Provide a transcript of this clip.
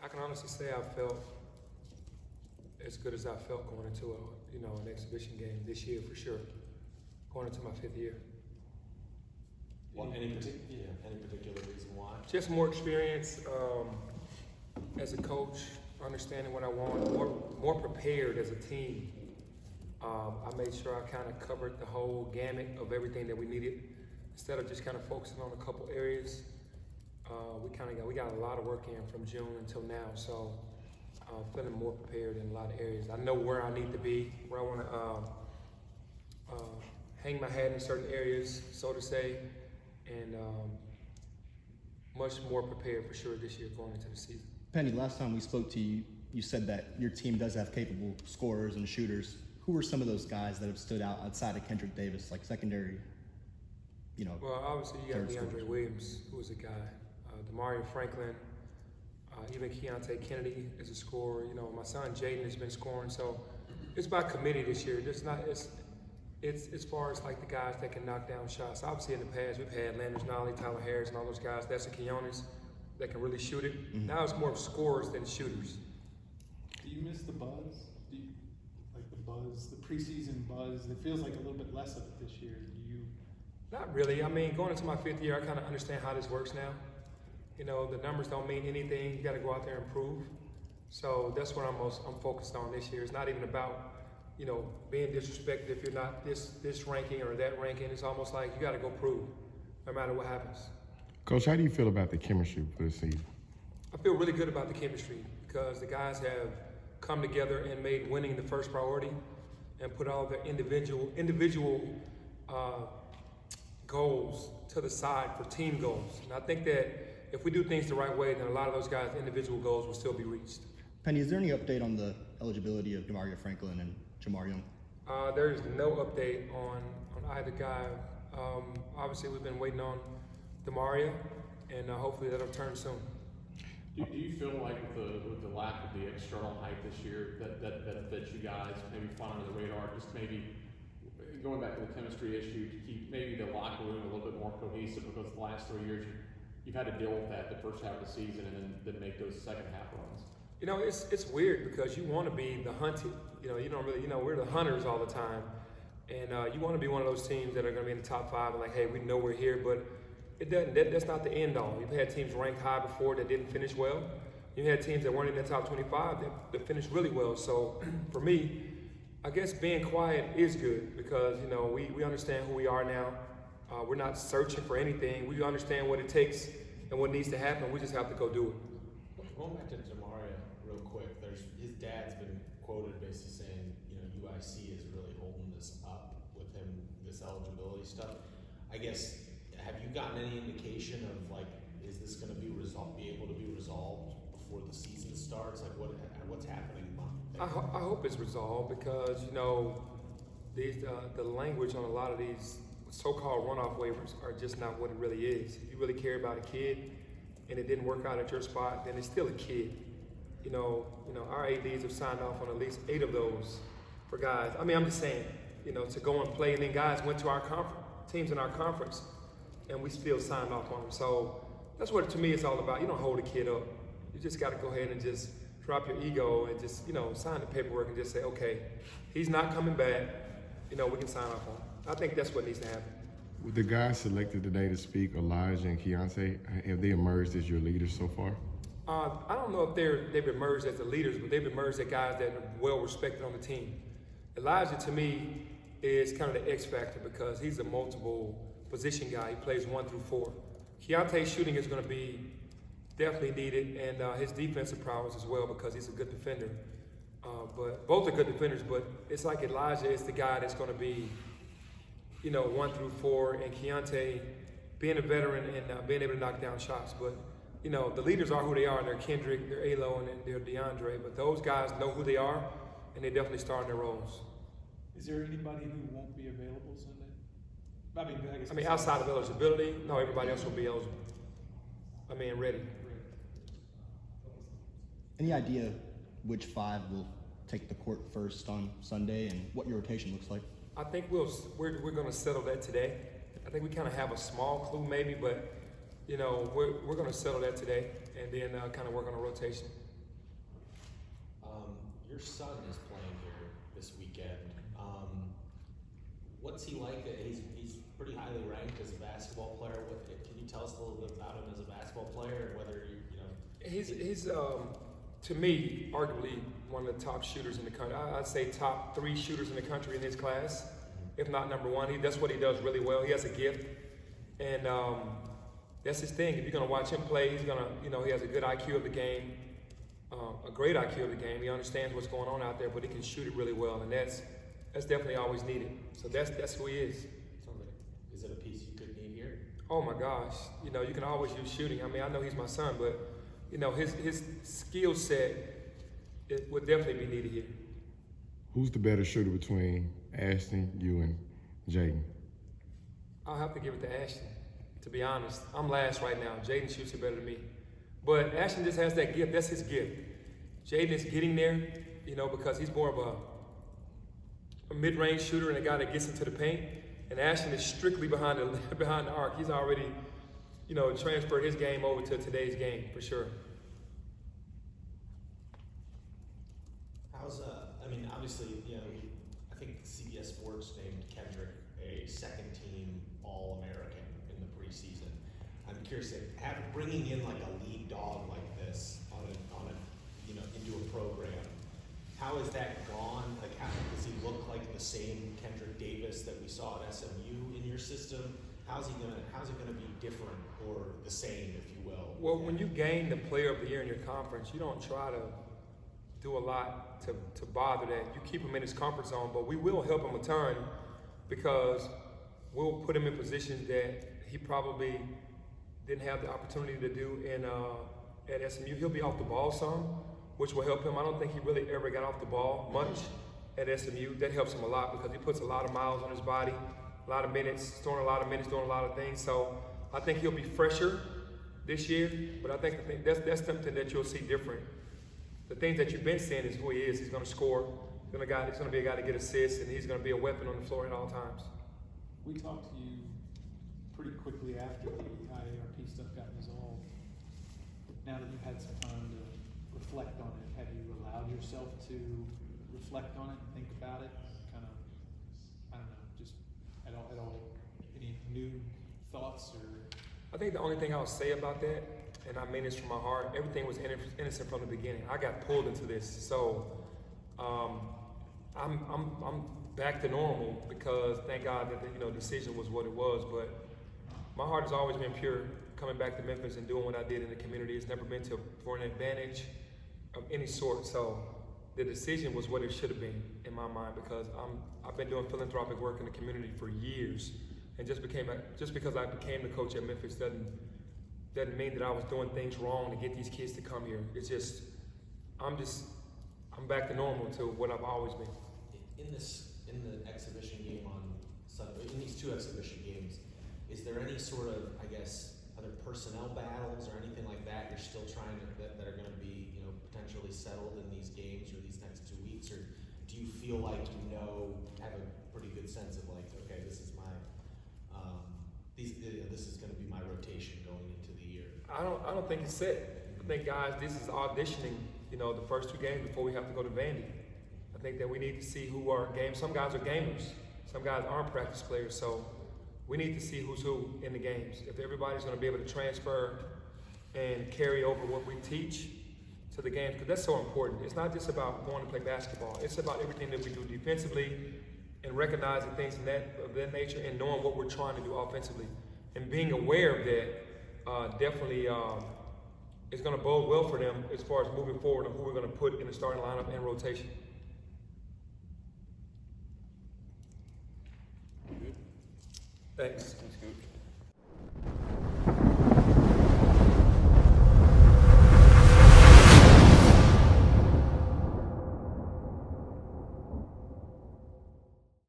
I can honestly say I felt as good as I felt going into an exhibition game this year for sure. Going into my 5th year. Well, any particular reason why? Just more experience as a coach, understanding what I want, more prepared as a team. I made sure I kind of covered the whole gamut of everything that we needed, instead of just kind of focusing on a couple areas. We got a lot of work in from June until now, so feeling more prepared in a lot of areas. I know where I need to be, where I want to hang my hat in certain areas, so to say, and much more prepared for sure this year going into the season. Penny, last time we spoke to you, you said that your team does have capable scorers and shooters. Who are some of those guys that have stood out outside of Kendrick Davis, like secondary, Well, obviously you got DeAndre Williams, who is a guy. Demario Franklin, even Keontae Kennedy is a scorer. My son Jaden has been scoring, so it's by committee this year. It's as far as like the guys that can knock down shots. Obviously in the past we've had Landers Nolly, Tyler Harris, and all those guys. That's the Keonis that can really shoot it. Mm-hmm. Now it's more of scorers than shooters. Do you miss the buzz? The preseason buzz? It feels like a little bit less of it this year. Not really. I mean, going into my 5th year, I kind of understand how this works now. The numbers don't mean anything. You got to go out there and prove. So that's what I'm focused on this year. It's not even about, being disrespected if you're not this ranking or that ranking. It's almost like you got to go prove, no matter what happens. Coach, how do you feel about the chemistry for this season? I feel really good about the chemistry because the guys have come together and made winning the first priority and put all their individual goals to the side for team goals. And I think that if we do things the right way, then a lot of those guys' individual goals will still be reached. Penny, is there any update on the eligibility of Demario Franklin and Jamar Young? There's no update on either guy. Obviously, we've been waiting on Demario, and hopefully that'll turn soon. Do you feel like with the lack of the external hype this year that you guys maybe fly under the radar, just maybe going back to the chemistry issue, to keep maybe the locker room a little bit more cohesive, because the last 3 years you've had to deal with that the first half of the season and then make those second half runs? It's weird because you want to be the hunted. You don't really, we're the hunters all the time. And you want to be one of those teams that are going to be in the top 5 and like, hey, we know we're here, but it doesn't. That's not the end all. You've had teams ranked high before that didn't finish well. You had teams that weren't in the top 25 that finished really well. So for me, I guess being quiet is good because, we understand who we are now. We're not searching for anything. We understand what it takes and what needs to happen. We just have to go do it. Going back to Demario real quick, his dad's been quoted basically saying, UIC is really holding this up with him, this eligibility stuff. I guess, have you gotten any indication of is this going to be able to be resolved before the season starts? What's happening? I hope it's resolved because the language on a lot of these so-called runoff waivers are just not what it really is. If you really care about a kid and it didn't work out at your spot, then it's still a kid. Our ADs have signed off on at least 8 of those for guys. I mean, I'm just saying, to go and play, and then guys went to our teams in our conference, and we still signed off on them. So that's what, to me, it's all about. You don't hold a kid up. You just got to go ahead and just drop your ego and just, sign the paperwork and just say, okay, he's not coming back. We can sign off on him. I think that's what needs to happen. With the guys selected today to speak, Elijah and Keontae, have they emerged as your leaders so far? I don't know if they've emerged as the leaders, but they've emerged as guys that are well respected on the team. Elijah, to me, is kind of the X factor because he's a multiple position guy. He plays 1 through 4. Keontae's shooting is going to be definitely needed, and his defensive prowess as well because he's a good defender. But both are good defenders, but it's like Elijah is the guy that's going to be, 1 through 4, and Keontae being a veteran and being able to knock down shots. But the leaders are who they are, and they're Kendrick, they're Alo, and they're DeAndre. But those guys know who they are, and they definitely star in their roles. Is there anybody who won't be available Sunday? I mean, outside of eligibility, no, everybody else will be eligible. Ready. Any idea which 5 will take the court first on Sunday and what your rotation looks like? I think we're going to settle that today. I think we kind of have a small clue maybe, but you know we're going to settle that today and then kind of work on a rotation. Your son is playing here this weekend. What's he like? He's pretty highly ranked as a basketball player. Can you tell us a little bit about him as a basketball player and whether you know? He's to me arguably one of the top shooters in the country. I'd say top 3 shooters in the country in his class, if not number 1. That's what he does really well. He has a gift, and that's his thing. If you're gonna watch him play, he's gonna, you know, he has a good IQ of the game, a great IQ of the game. He understands what's going on out there, but he can shoot it really well, and that's definitely always needed. So that's who he is. Sounds like, is it a piece you could need here? Oh my gosh, you know, you can always use shooting. I mean, I know he's my son, but you know, his skill set, it would definitely be needed here. Who's the better shooter between Ashton, you, and Jaden? I'll have to give it to Ashton, to be honest. I'm last right now. Jaden shoots it better than me. But Ashton just has that gift. That's his gift. Jaden is getting there, you know, because he's more of a mid-range shooter and a guy that gets into the paint. And Ashton is strictly behind the arc. He's already, you know, transferred his game over to today's game for sure. How's I mean, obviously, you know, I think CBS Sports named Kendrick a second-team All-American in the preseason. I'm curious, bringing in like a lead dog like this on a you know, into a program. How has that gone? Like, how does he look like the same Kendrick Davis that we saw at SMU in your system? How's it gonna be different or the same, if you will? Well, when you gain the Player of the Year in your conference, you don't try to do a lot to bother that. You keep him in his comfort zone, but we will help him a ton because we'll put him in positions that he probably didn't have the opportunity to do at SMU. He'll be off the ball some, which will help him. I don't think he really ever got off the ball much at SMU. That helps him a lot because he puts a lot of miles on his body, a lot of minutes, doing a lot of things. So I think he'll be fresher this year, but I think that's something that you'll see different. The things that you've been seeing is who he is. He's going to score. He's going to be a guy to get assists, and he's going to be a weapon on the floor at all times. We talked to you pretty quickly after the IARP stuff got resolved. Now that you've had some time to reflect on it, have you allowed yourself to reflect on it, think about it, kind of, I don't know, just at all, any new thoughts or? I think the only thing I'll say about that, and I mean this from my heart, everything was innocent from the beginning. I got pulled into this, so I'm back to normal because thank God that the decision was what it was. But my heart has always been pure. Coming back to Memphis and doing what I did in the community, it's never been for an advantage of any sort. So the decision was what it should have been in my mind because I've been doing philanthropic work in the community for years, and just because I became the coach at Memphis doesn't mean that I was doing things wrong to get these kids to come here. It's just I'm back to normal to what I've always been. In the exhibition game on Sunday, in these 2 exhibition games, is there any sort of, I guess, other personnel battles or anything like that you're still trying to that are going to be, you know, potentially settled in these games or these next 2 weeks, or do you feel like have a pretty good sense of like, okay, this is my this is going to be my rotation going into the year? I don't think it's set. I think, guys, this is auditioning, the first 2 games before we have to go to Vandy. I think that we need to see who are games. Some guys are gamers. Some guys aren't practice players. So we need to see who's who in the games. If everybody's going to be able to transfer and carry over what we teach to the games, because that's so important. It's not just about going to play basketball. It's about everything that we do defensively and recognizing things of that nature and knowing what we're trying to do offensively. And being aware of that definitely is going to bode well for them as far as moving forward and who we're going to put in the starting lineup and rotation. Thanks. Thanks, Coach.